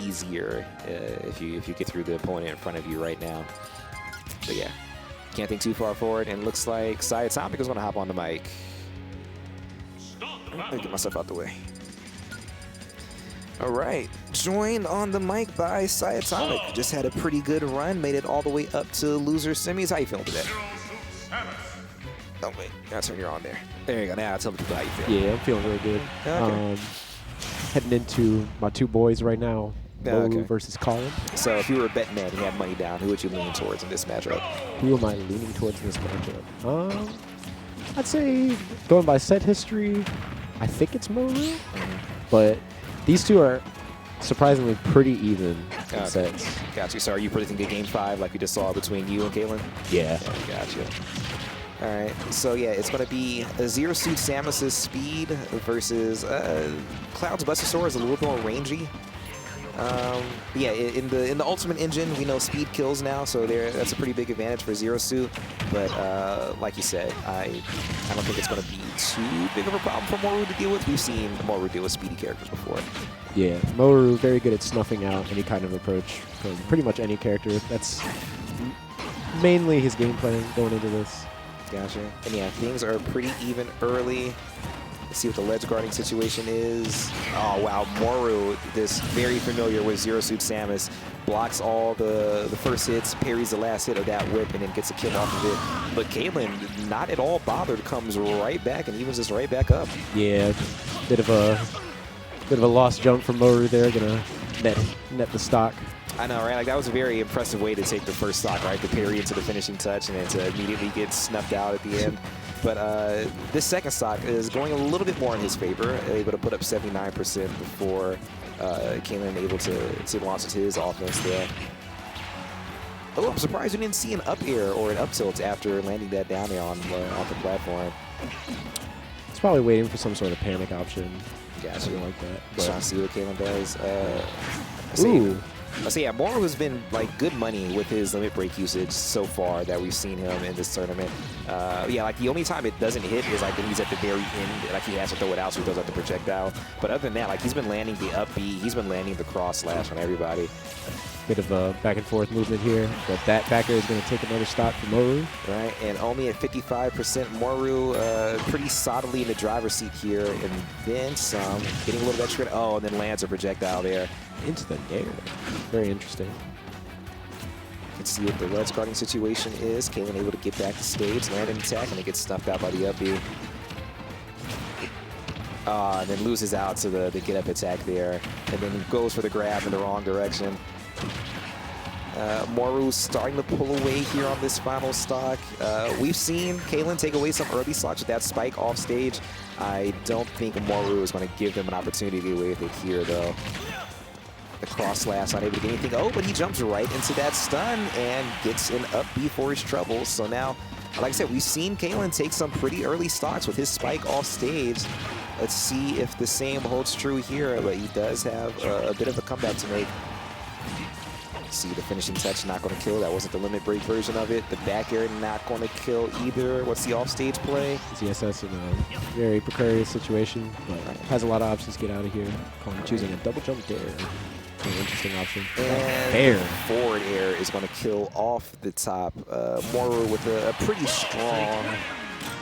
easier if you get through the opponent in front of you right now. But yeah, can't think too far forward. And looks like Atomic is going to hop on the mic. Let me get myself out the way. All right, joined on the mic by Atomic. Just had a pretty good run, made it all the way up to loser semis. How you feeling today? Oh wait, gotta turn you on there. There you go. Now tell the people how you feel. Yeah, I'm feeling really good. Okay. Heading into my two boys right now, Moeru versus Kallen. So if you were a bet man, you had money down, who would you lean towards in this matchup? Who am I leaning towards in this matchup? I'd say going by set history, I think it's Moeru, but these two are surprisingly pretty even in sets. Got you. So are you predicting a game 5 like we just saw between you and Kallen? Yeah. Got you. All right, so yeah, it's going to be a Zero Suit Samus's speed versus Cloud's Bustasaur is a little more rangy. Yeah, in the Ultimate Engine, we know speed kills now, so that's a pretty big advantage for Zero Suit. But like you said, I don't think it's going to be too big of a problem for Moeru to deal with. We've seen Moeru deal with speedy characters before. Yeah, Moeru very good at snuffing out any kind of approach from pretty much any character. That's mainly his game plan going into this. Gotcha. And yeah, things are pretty even early. Let's see what the ledge guarding situation is. Oh, wow. Moeru, this very familiar with Zero Suit Samus, blocks all the first hits, parries the last hit of that whip, and then gets a kill off of it. But Kallen, not at all bothered, comes right back and evens this right back up. Yeah, bit of a lost jump from Moeru there. Gonna net the stock. I know, right? Like, that was a very impressive way to take the first stock, right? To parry into the finishing touch and then to immediately get snuffed out at the end. But this second stock is going a little bit more in his favor, able to put up 79% before Kallen able to launch his offense there. Oh, I'm surprised we didn't see an up air or an up tilt after landing that down there on the platform. It's probably waiting for some sort of panic option. Gotcha. Something like that. Just trying to see what Kallen does. Ooh. So yeah, Moeru has been like good money with his limit break usage so far that we've seen him in this tournament. Yeah, like the only time it doesn't hit is like when he's at the very end, like he has to throw it out, so he throws out the projectile. But other than that, like he's been landing the up B, he's been landing the cross slash on everybody. Bit of a back and forth movement here, but that back air is going to take another stock for Moeru. Right, and only at 55%, Moeru pretty solidly in the driver's seat here, and then some, getting a little bit extra. Oh, and then lands a projectile there. Into the air. Very interesting. Let's see what the ledge guarding situation is. Kallen able to get back to stage, land an attack, and it gets stuffed out by the up B. And then loses out to the get up attack there, and then goes for the grab in the wrong direction. Moeru starting to pull away here on this final stock. We've seen Kallen take away some early stocks with that spike off stage. I don't think Moeru is going to give them an opportunity to get away with it here, though. The cross slash, not able to get anything. Oh, but he jumps right into that stun and gets an up B for his troubles. So now, like I said, we've seen Kallen take some pretty early stocks with his spike off stage. Let's see if the same holds true here, but he does have a bit of a comeback to make. See the finishing touch, not going to kill. That wasn't the limit break version of it. The back air not going to kill either. What's the offstage play? ZSS in a very precarious situation, but has a lot of options to get out of here. Choosing a double jump dare. An interesting option. And air. Forward air is going to kill off the top. Moeru with a pretty strong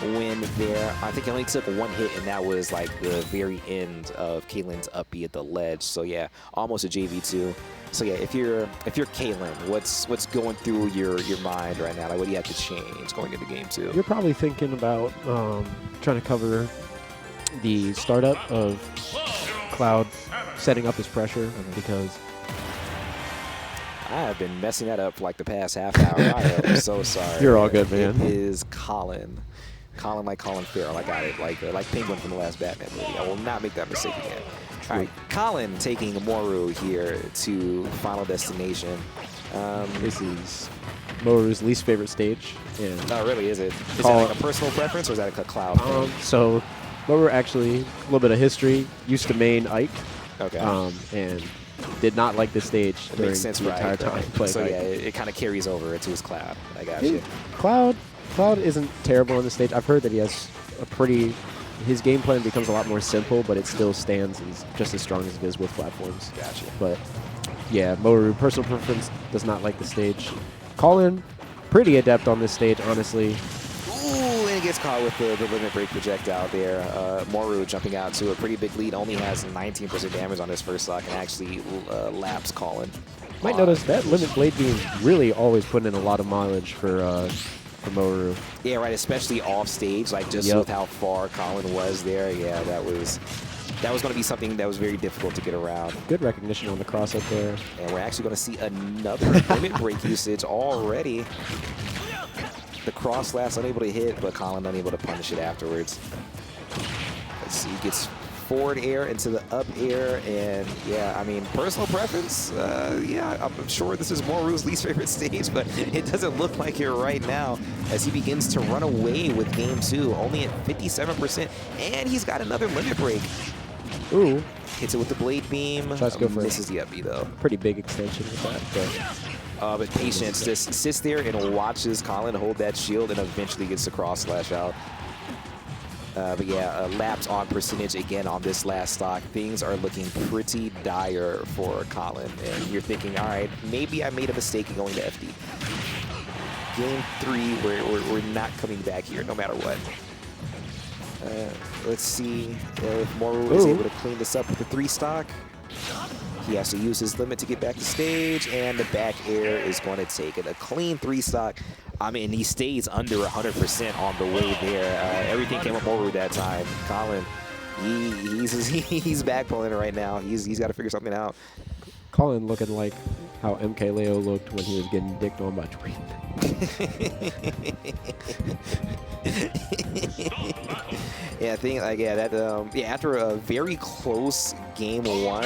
win there. I think he only took one hit, and that was like the very end of Kallen's up B at the ledge. So yeah, almost a JV2. So yeah, if you're Kallen, what's going through your mind right now? Like, what do you have to change going into game 2? You're probably thinking about trying to cover the startup of Cloud setting up his pressure, because I have been messing that up for like the past half hour. I am so sorry. You're all good, man. It is Kallen. Kallen like Colin Farrell. I got it. Like Penguin from the last Batman movie. I will not make that mistake again. All right, Kallen taking Moeru here to Final Destination. This is Moeru's least favorite stage. Oh, really? Is it? Is that like a personal preference, or is that a Cloud thing? So Moeru actually, a little bit of history, used to main Ike. Okay. And did not like this stage during the entire time. So yeah, it kind of carries over into his Cloud. I got you. Cloud isn't terrible on the stage. I've heard that he has a pretty... His game plan becomes a lot more simple, but it still stands just as strong as it is with platforms. Gotcha. But Yeah, Moeru, personal preference, does not like the stage. Kallen, pretty adept on this stage, honestly. Ooh, and he gets caught with the limit break projectile there. Moeru jumping out to a pretty big lead, only has 19% damage on his first stock and actually laps Kallen. Might notice that limit blade beam really always putting in a lot of mileage for Moeru. Yeah, right, especially off stage, like just with how far Kallen was there. Yeah, that was going to be something that was very difficult to get around. Good recognition on the cross up there. And we're actually going to see another limit break usage already. The cross slash unable to hit, but Kallen unable to punish it afterwards. Let's see, gets forward air into the up air, and yeah, I mean, personal preference, yeah, I'm sure this is Moeru's least favorite stage, but it doesn't look like it right now as he begins to run away with game 2, only at 57%, and he's got another limit break. Ooh. Hits it with the blade beam. Tries to go for misses the up B though. Pretty big extension with that, but Patience just sits there and watches Kallen hold that shield and eventually gets the cross slash out. But yeah, laps on percentage again on this last stock. Things are looking pretty dire for Kallen. And you're thinking, all right, maybe I made a mistake in going to FD. Game 3, we're not coming back here no matter what. Let's see if Moeru is able to clean this up with the 3 stock. He has to use his limit to get back to stage, and the back air is going to take it. A clean 3 stock. I mean, he stays under 100% on the way there. Everything came up Moeru that time. Kallen, he's backpulling it right now. He's got to figure something out. Kallen looking like how MK Leo looked when he was getting dicked on by Tweet. Yeah, I think like after a very close game 1.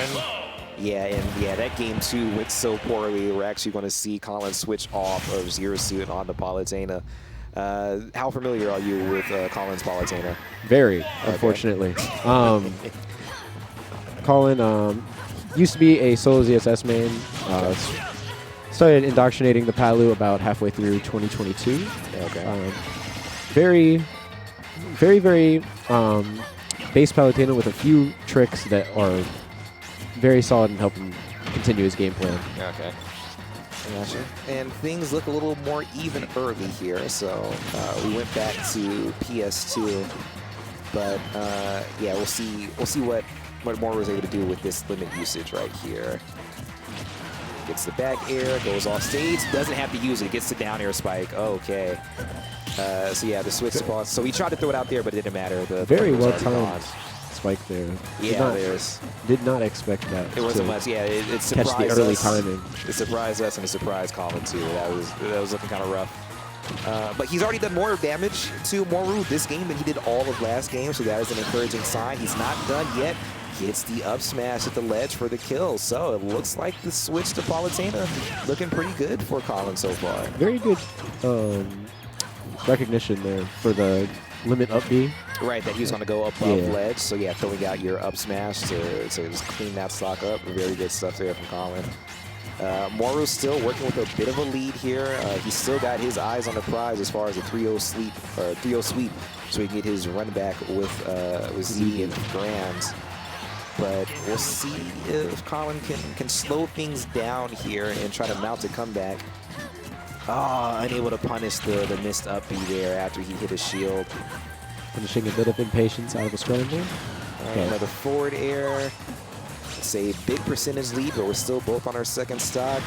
Yeah, and yeah, that game 2 went so poorly. We're actually going to see Kallen switch off of Zero Suit onto Palutena. How familiar are you with Kallen's Palutena? Very, unfortunately. Kallen used to be a solo ZSS main. Started indoctrinating the Palu about halfway through 2022. Okay. Very base Palutena with a few tricks that are very solid and helping continue his game plan. Okay. Gotcha. And things look a little more even early here, so we went back to PS2, but yeah, we'll see what Moeru was able to do with this limit usage right here. Gets the back air, goes off stage, doesn't have to use it, gets the down air spike. Okay. So yeah, the switch spot. So he tried to throw it out there, but it didn't matter. The very well timed spike there. Yeah, did not expect that. It wasn't much. Yeah, it surprised catch the early us. timing. It surprised us, and it surprised Kallen too. That was looking kind of rough. But he's already done more damage to Moeru this game than he did all of last game, so that is an encouraging sign. He's not done yet. Gets the up smash at the ledge for the kill. So it looks like the switch to Palutena looking pretty good for Kallen so far. Very good recognition there for the limit up B. Right, that he was going to go above ledge. So yeah, throwing out your up smash to just clean that stock up. Very good stuff there from Kallen. Moeru's still working with a bit of a lead here. He's still got his eyes on the prize as far as a 3-0 sweep, so he can get his run back with Z and Grand. But we'll see if Kallen can slow things down here and try to mount a comeback. Unable to punish the missed up B there after he hit a shield. Punishing a bit of impatience out of a scramble. Another forward air. It's a big percentage lead, but we're still both on our second stock.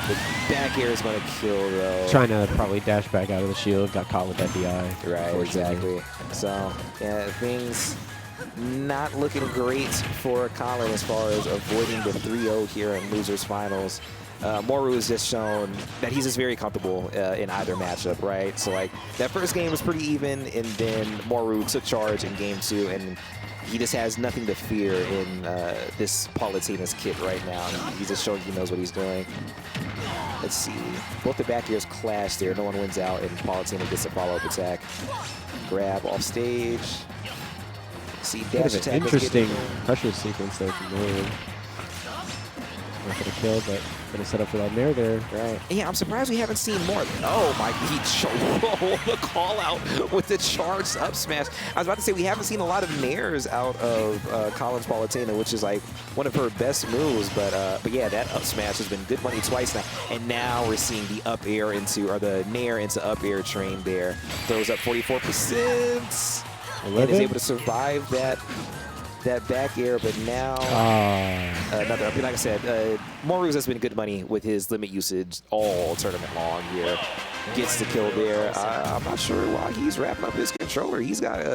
The back air is going to kill, though. Trying to probably dash back out of the shield. Got caught with that DI. Right, exactly. So, yeah, things not looking great for Kallen as far as avoiding the 3-0 here in Losers Finals. Moeru has just shown that he's just very comfortable in either matchup, right? So, like, that first game was pretty even, and then Moeru took charge in game 2, and he just has nothing to fear in this Palutena's kit right now. He's just showing he knows what he's doing. Let's see. Both the back airs clash there. No one wins out, and Palutena gets a follow-up attack. Grab off stage. See, dash attack. Interesting pressure sequence there from Moeru. Not gonna kill, but gonna set up for that nair there. Right. Yeah, I'm surprised we haven't seen more. Oh my, the call out with the charged up smash. I was about to say we haven't seen a lot of nairs out of Kallen's Palutena, which is like one of her best moves. But yeah, that up smash has been good money twice now. And now we're seeing the up air into, or the nair into up air train there. Throws up 44%. And is able to survive that back air, but now another. Like I said, Moeru's has been good money with his limit usage all tournament long here. Gets the kill there. I'm not sure why he's wrapping up his controller. He's got